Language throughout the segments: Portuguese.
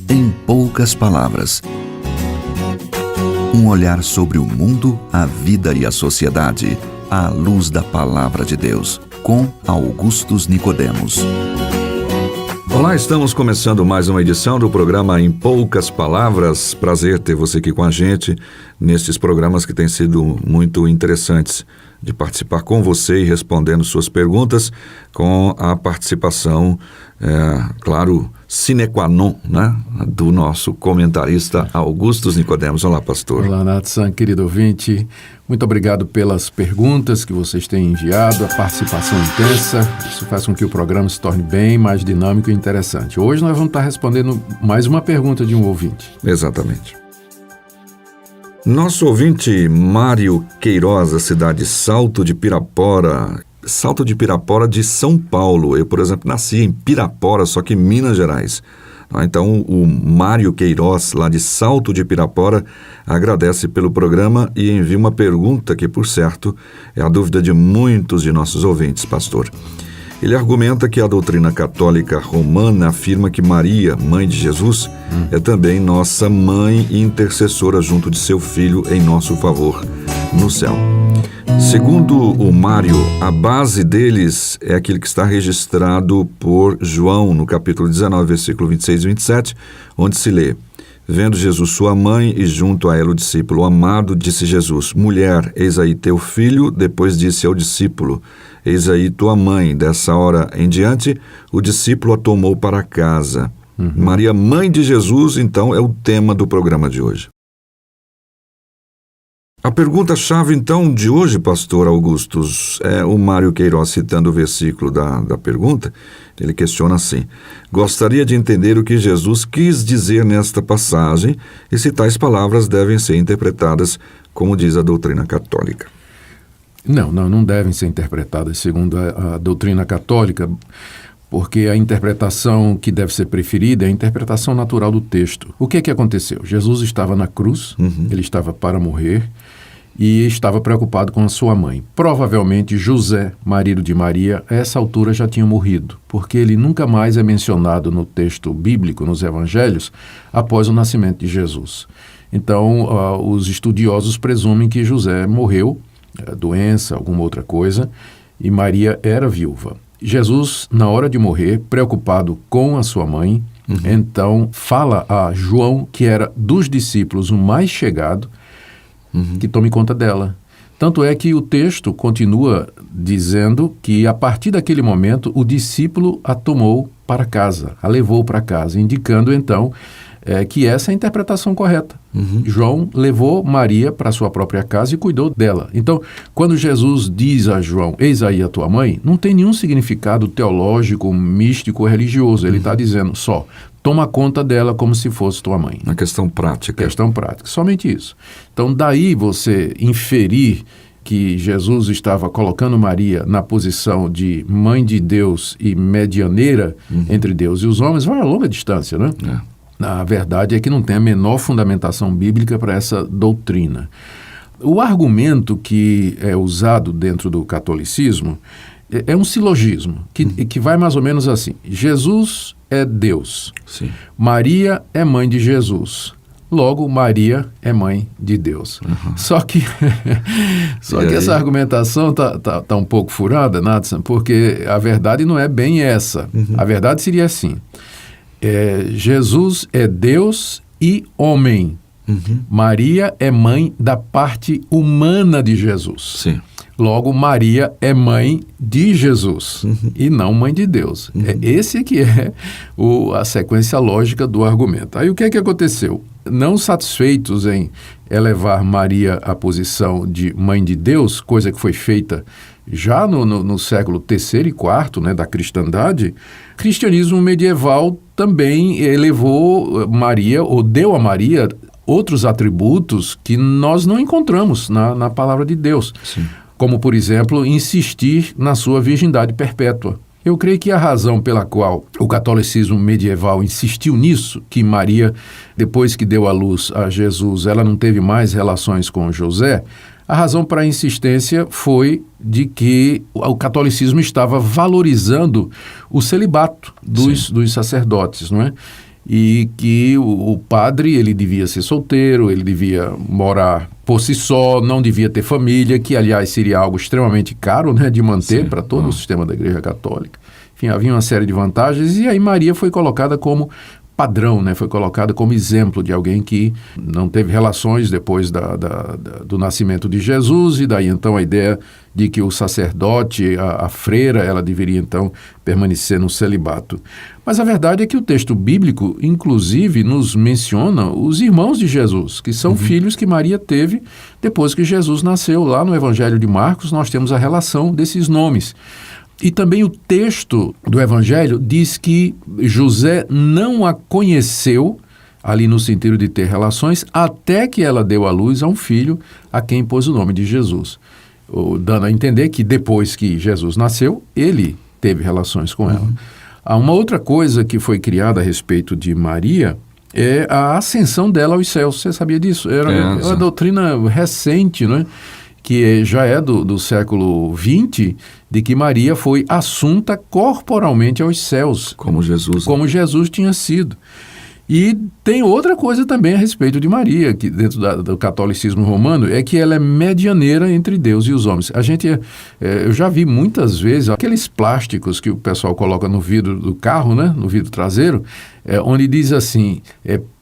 Em poucas palavras. Um olhar sobre o mundo, a vida e a sociedade, à luz da Palavra de Deus, com Augustus Nicodemos. Olá, estamos começando mais uma edição do programa Em Poucas Palavras. Prazer ter você aqui com a gente nestes programas que têm sido muito interessantes de participar com você e respondendo suas perguntas com a participação, claro, sine qua non, né, do nosso comentarista Augustus Nicodemos. Olá, pastor. Olá, Natsan, querido ouvinte. Muito obrigado pelas perguntas que vocês têm enviado, a participação intensa. Isso faz com que o programa se torne bem mais dinâmico e interessante. Hoje nós vamos estar respondendo mais uma pergunta de um ouvinte. Exatamente. Nosso ouvinte Mário Queiroz, da cidade de Salto de Pirapora de São Paulo. Eu, por exemplo, nasci em Pirapora, só que em Minas Gerais. Então, o Mário Queiroz, lá de Salto de Pirapora, agradece pelo programa e envia uma pergunta que, por certo, é a dúvida de muitos de nossos ouvintes, pastor. Ele argumenta que a doutrina católica romana afirma que Maria, mãe de Jesus, é também nossa mãe e intercessora junto de seu filho em nosso favor no céu. Segundo o Mário, a base deles é aquilo que está registrado por João no capítulo 19, versículo 26 e 27, onde se lê: Vendo Jesus sua mãe e junto a ela o discípulo amado, disse Jesus: Mulher, eis aí teu filho. Depois disse ao discípulo: Eis aí tua mãe. Dessa hora em diante, o discípulo a tomou para casa. Maria, mãe de Jesus, então, é o tema do programa de hoje. A pergunta-chave, então, de hoje, pastor Augustus, é o Mário Queiroz citando o versículo da pergunta. Ele questiona assim: gostaria de entender o que Jesus quis dizer nesta passagem e se tais palavras devem ser interpretadas como diz a doutrina católica. Não devem ser interpretadas segundo a doutrina católica, porque a interpretação que deve ser preferida é a interpretação natural do texto. O que aconteceu? Jesus estava na cruz, ele estava para morrer e estava preocupado com a sua mãe. Provavelmente José, marido de Maria, a essa altura já tinha morrido, porque ele nunca mais é mencionado no texto bíblico, nos evangelhos, após o nascimento de Jesus. Então, os estudiosos presumem que José morreu, doença, alguma outra coisa, e Maria era viúva. Jesus, na hora de morrer, preocupado com a sua mãe, então fala a João, que era dos discípulos o mais chegado, que tome conta dela. Tanto é que o texto continua dizendo que, a partir daquele momento, o discípulo a tomou para casa, a levou para casa, indicando, então, que essa é a interpretação correta. João levou Maria para sua própria casa e cuidou dela. Então, quando Jesus diz a João, eis aí a tua mãe, não tem nenhum significado teológico, místico, religioso. Ele está dizendo só, toma conta dela como se fosse tua mãe. Uma questão prática. Questão prática, somente isso. Então, daí você inferir que Jesus estava colocando Maria na posição de mãe de Deus e medianeira entre Deus e os homens, vai a longa distância, né? A verdade é que não tem a menor fundamentação bíblica para essa doutrina. O argumento que é usado dentro do catolicismo é um silogismo, que vai mais ou menos assim: Jesus é Deus, Sim. Maria é mãe de Jesus, logo Maria é mãe de Deus. Só que essa argumentação tá um pouco furada, Nathan, porque a verdade não é bem essa. A verdade seria assim: Jesus é Deus e homem. Maria é mãe da parte humana de Jesus. Sim. Logo, Maria é mãe de Jesus e não mãe de Deus. Esse que é a sequência lógica do argumento. Aí o que aconteceu? Não satisfeitos em elevar Maria à posição de mãe de Deus, coisa que foi feita já no século III e IV, né, da cristandade, o cristianismo medieval também elevou Maria, ou deu a Maria, outros atributos que nós não encontramos na palavra de Deus. Sim. Como, por exemplo, insistir na sua virgindade perpétua. Eu creio que a razão pela qual o catolicismo medieval insistiu nisso, que Maria, depois que deu à luz a Jesus, ela não teve mais relações com José, a razão para a insistência foi de que o catolicismo estava valorizando o celibato dos sacerdotes, não é? e que o padre ele devia ser solteiro, ele devia morar por si só, não devia ter família, que aliás seria algo extremamente caro, né, de manter para todo o sistema da Igreja Católica. Enfim, havia uma série de vantagens e aí Maria foi colocada como padrão, né? Foi colocada como exemplo de alguém que não teve relações depois do nascimento de Jesus, e daí então a ideia de que o sacerdote, a freira, ela deveria então permanecer no celibato. Mas a verdade é que o texto bíblico, inclusive, nos menciona os irmãos de Jesus, que são filhos que Maria teve depois que Jesus nasceu. Lá no Evangelho de Marcos nós temos a relação desses nomes. E também o texto do Evangelho diz que José não a conheceu, ali no sentido de ter relações, até que ela deu à luz a um filho a quem pôs o nome de Jesus. Dando a entender que depois que Jesus nasceu, ele teve relações com ela. Há uma outra coisa que foi criada a respeito de Maria é a ascensão dela aos céus. Você sabia disso? Era uma doutrina recente, não é? Que já é do século XX, de que Maria foi assunta corporalmente aos céus. Como Jesus. Como Jesus tinha sido. E tem outra coisa também a respeito de Maria, que dentro do catolicismo romano, é que ela é medianeira entre Deus e os homens. Eu já vi muitas vezes aqueles plásticos que o pessoal coloca no vidro do carro, né, no vidro traseiro, onde diz assim,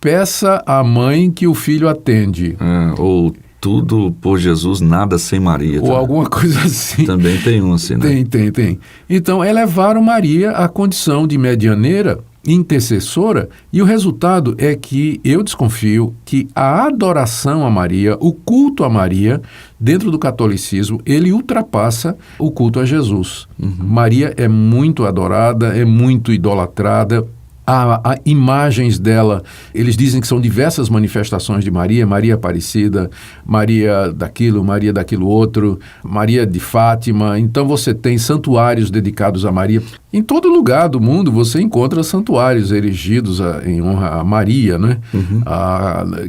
peça à mãe que o filho atende. Ou tudo por Jesus, nada sem Maria. Ou alguma coisa assim. Também tem um assim, né? Tem. Então, elevaram Maria à condição de medianeira, intercessora, e o resultado é que eu desconfio que a adoração a Maria, o culto a Maria, dentro do catolicismo, ele ultrapassa o culto a Jesus. Maria é muito adorada, é muito idolatrada. Há imagens dela, eles dizem que são diversas manifestações de Maria, Maria Aparecida, Maria daquilo outro, Maria de Fátima. Então você tem santuários dedicados a Maria. Em todo lugar do mundo você encontra santuários erigidos em honra a Maria, né?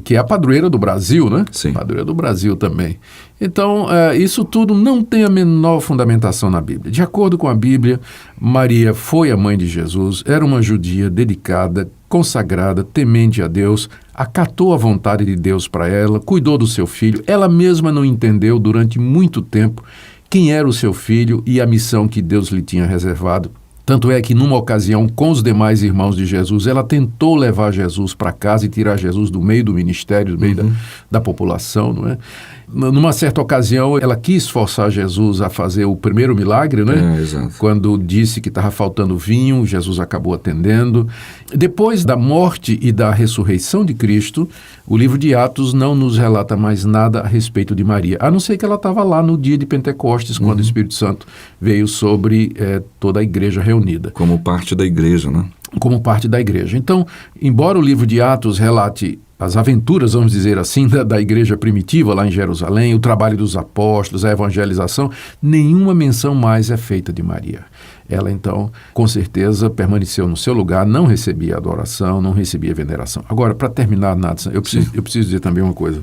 Que é a padroeira do Brasil, né? Sim. Padroeira do Brasil também. Então, isso tudo não tem a menor fundamentação na Bíblia. De acordo com a Bíblia, Maria foi a mãe de Jesus, era uma judia dedicada, consagrada, temente a Deus, acatou a vontade de Deus para ela, cuidou do seu filho. Ela mesma não entendeu durante muito tempo quem era o seu filho e a missão que Deus lhe tinha reservado. Tanto é que, numa ocasião, com os demais irmãos de Jesus, ela tentou levar Jesus para casa e tirar Jesus do meio do ministério, do meio da população, não é? Numa certa ocasião, ela quis forçar Jesus a fazer o primeiro milagre, né? Exato. Quando disse que estava faltando vinho, Jesus acabou atendendo. Depois da morte e da ressurreição de Cristo, o livro de Atos não nos relata mais nada a respeito de Maria, a não ser que ela estava lá no dia de Pentecostes, quando o Espírito Santo veio sobre toda a igreja reunida. Como parte da igreja, né? Como parte da igreja. Então, embora o livro de Atos relate as aventuras, vamos dizer assim, da igreja primitiva lá em Jerusalém, o trabalho dos apóstolos, a evangelização, nenhuma menção mais é feita de Maria. Ela, então, com certeza, permaneceu no seu lugar, não recebia adoração, não recebia veneração. Agora, para terminar, Nathan, eu preciso dizer também uma coisa.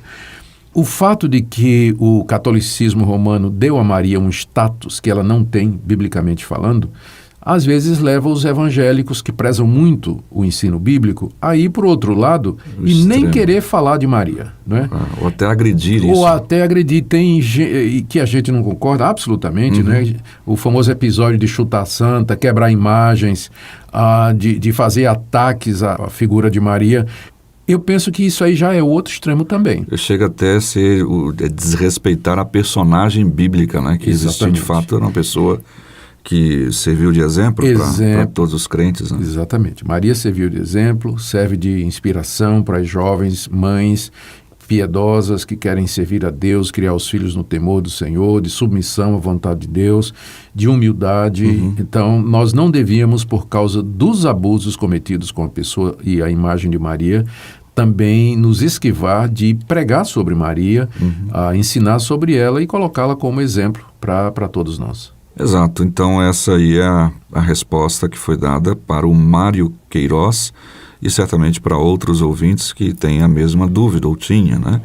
O fato de que o catolicismo romano deu a Maria um status que ela não tem, biblicamente falando, às vezes leva os evangélicos que prezam muito o ensino bíblico a ir para o outro lado e nem querer falar de Maria, não é? Ou até agredir isso. Ou até agredir. Tem que a gente não concorda absolutamente, né? O famoso episódio de chutar santa, quebrar imagens, de fazer ataques à figura de Maria. Eu penso que isso aí já é outro extremo também. Chega até a ser desrespeitar a personagem bíblica, né? Que existia de fato, era uma pessoa que serviu de exemplo para todos os crentes. Né? Exatamente. Maria serviu de exemplo, serve de inspiração para as jovens mães piedosas que querem servir a Deus, criar os filhos no temor do Senhor, de submissão à vontade de Deus, de humildade. Então, nós não devíamos, por causa dos abusos cometidos com a pessoa e a imagem de Maria, também nos esquivar de pregar sobre Maria, ensinar sobre ela e colocá-la como exemplo para todos nós. Exato, então essa aí é a resposta que foi dada para o Mário Queiroz e certamente para outros ouvintes que têm a mesma dúvida, ou tinha, né?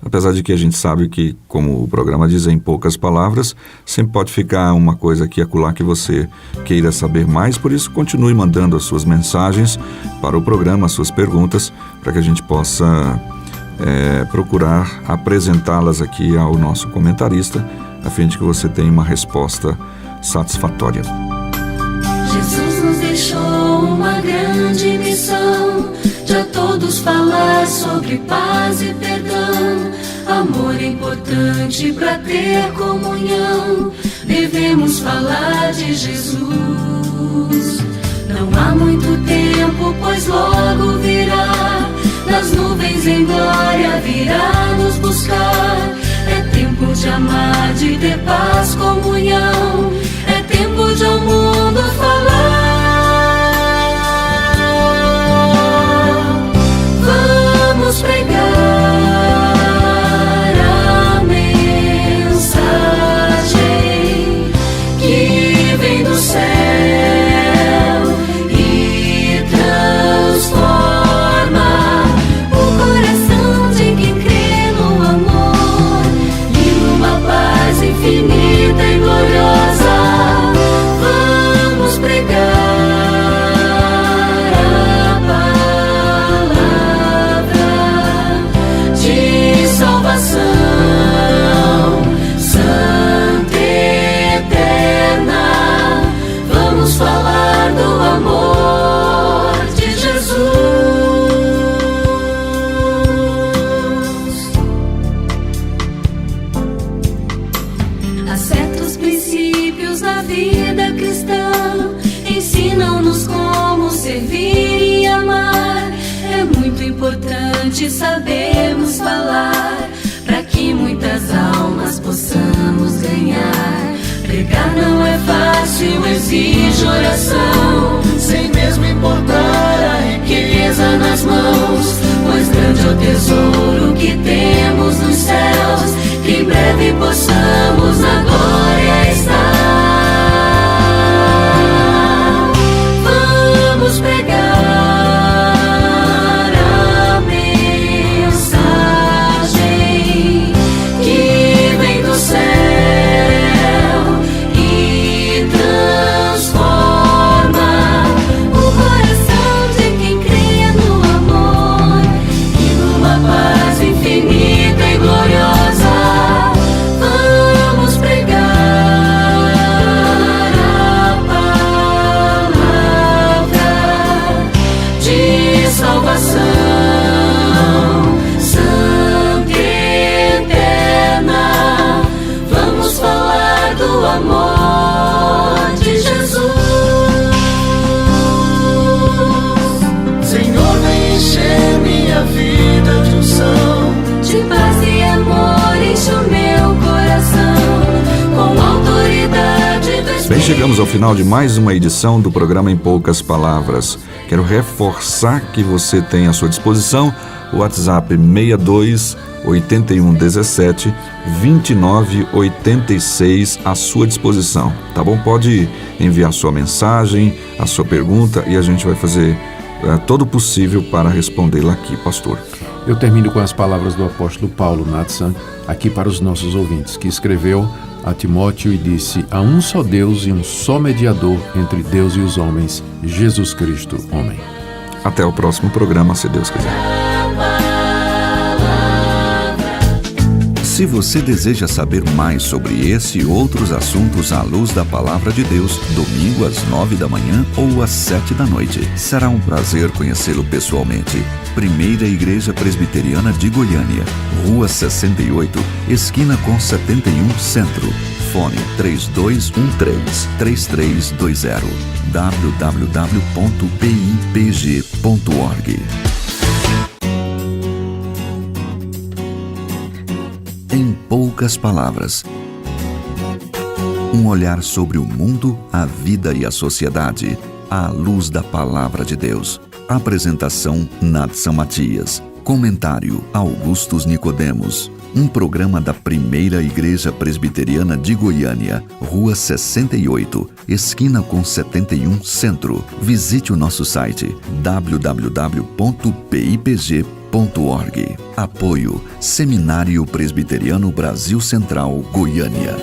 Apesar de que a gente sabe que, como o programa diz em poucas palavras, sempre pode ficar uma coisa aqui e acolá que você queira saber mais. Por isso, continue mandando as suas mensagens para o programa, as suas perguntas, para que a gente possa procurar apresentá-las aqui ao nosso comentarista, a fim de que você tenha uma resposta satisfatória. Jesus nos deixou uma grande missão, de a todos falar sobre paz e perdão. Amor é importante para ter comunhão, devemos falar de Jesus. Não há muito tempo, pois logo virá, nas nuvens em glória virá nos buscar. É tempo de amar, de ter paz, comunhão, é tempo de ao mundo falar. Vamos pregar a mensagem que vem do céu e transforma o coração de quem crê no amor e numa paz infinita e gloriosa. Vamos pregar santa e eterna, vamos falar do amor de Jesus. Há certos princípios na vida cristã, ensinam-nos como servir e amar. É muito importante sabermos falar, para que muitas almas possamos ganhar. Pregar não é fácil, exige oração, sem mesmo importar a riqueza nas mãos, pois grande é o tesouro que temos nos céus, que em breve possamos na glória estar. Vamos pregar infinita e gloriosa. Vamos pregar a palavra de salvação, santa e eterna. Vamos falar do amor de Jesus. Senhor, vem encher minha vida de unção, de paz e amor, enche o meu coração, com autoridade do Espírito. Bem, chegamos ao final de mais uma edição do programa Em Poucas Palavras. Quero reforçar que você tem à sua disposição o WhatsApp 62 81 17 29 86 à sua disposição, tá bom? Pode enviar sua mensagem, a sua pergunta, e a gente vai fazer todo o possível para respondê-la aqui, pastor. Eu termino com as palavras do apóstolo Paulo Natsan, aqui para os nossos ouvintes, que escreveu a Timóteo e disse: há um só Deus e um só mediador entre Deus e os homens, Jesus Cristo, homem. Até o próximo programa, se Deus quiser. Se você deseja saber mais sobre esse e outros assuntos à luz da Palavra de Deus, domingo às 9 da manhã ou às 7 da noite. Será um prazer conhecê-lo pessoalmente. Primeira Igreja Presbiteriana de Goiânia, Rua 68, esquina com 71 Centro. Fone 3213-3320. www.pipg.org. Em poucas palavras, um olhar sobre o mundo, a vida e a sociedade, à luz da Palavra de Deus. Apresentação: Natsan Matias. Comentário: Augustus Nicodemos. Um programa da Primeira Igreja Presbiteriana de Goiânia, Rua 68, esquina com 71 Centro. Visite o nosso site www.pipg.org. Apoio Seminário Presbiteriano Brasil Central, Goiânia.